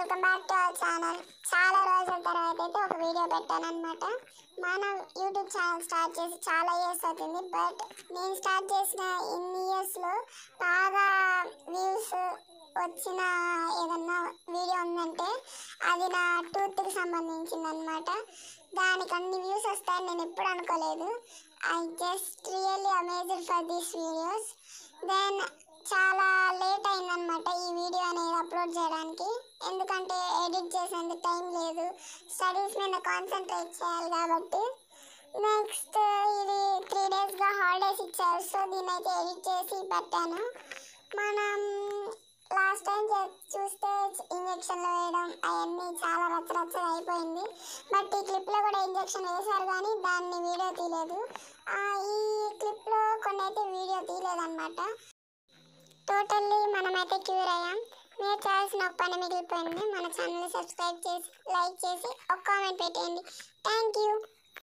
Welcome back to our channel. చాలా రోజుల తర్వాత అయితే ఒక వీడియో పెట్టాను అనమాట. మన యూట్యూబ్ ఛానల్ స్టార్ట్ చేసి చాలా ఇయర్స్ అవుతుంది. బట్ నేను స్టార్ట్ చేసిన ఇన్ని ఇయర్స్లో బాగా వ్యూస్ వచ్చిన ఏదన్నా వీడియో ఉందంటే అది నా టూత్కి సంబంధించింది అనమాట. దానికి అన్ని వ్యూస్ వస్తాయని నేను ఎప్పుడు అనుకోలేదు. I just really amazed for these videos. Then చాలా లేట్ అయిందనమాట ఈ వీడియో అనేది అప్లోడ్ చేయడానికి. ఎందుకంటే ఎడిట్ చేసేందుకు టైం లేదు, స్టడీస్ మీద కాన్సన్ట్రేట్ చేయాలి కాబట్టి. నెక్స్ట్ ఇది 3 డేస్గా హాలిడేస్ ఇచ్చారు, సో దీన్ని అయితే ఎడిట్ చేసి పెట్టాను. మనం లాస్ట్ టైం చూస్తే ఇంజక్షన్లు వేయడం అవన్నీ చాలా రచ్చరచ్చగా అయిపోయింది. బట్ ఈ క్లిప్లో కూడా ఇంజక్షన్ వేశారు కానీ దాన్ని వీడియో తీయలేదు. ఈ క్లిప్లో కొన్ని అయితే వీడియో తీయలేదన్నమాట. టోటల్లీ మనమైతే క్యూర్ అయ్యాం. మీరు చేయాల్సిన ఒక పని మిగిలిపోయింది. మన ఛానల్ని సబ్స్క్రైబ్ చేసి లైక్ చేసి ఒక కామెంట్ పెట్టేయండి. Thank you.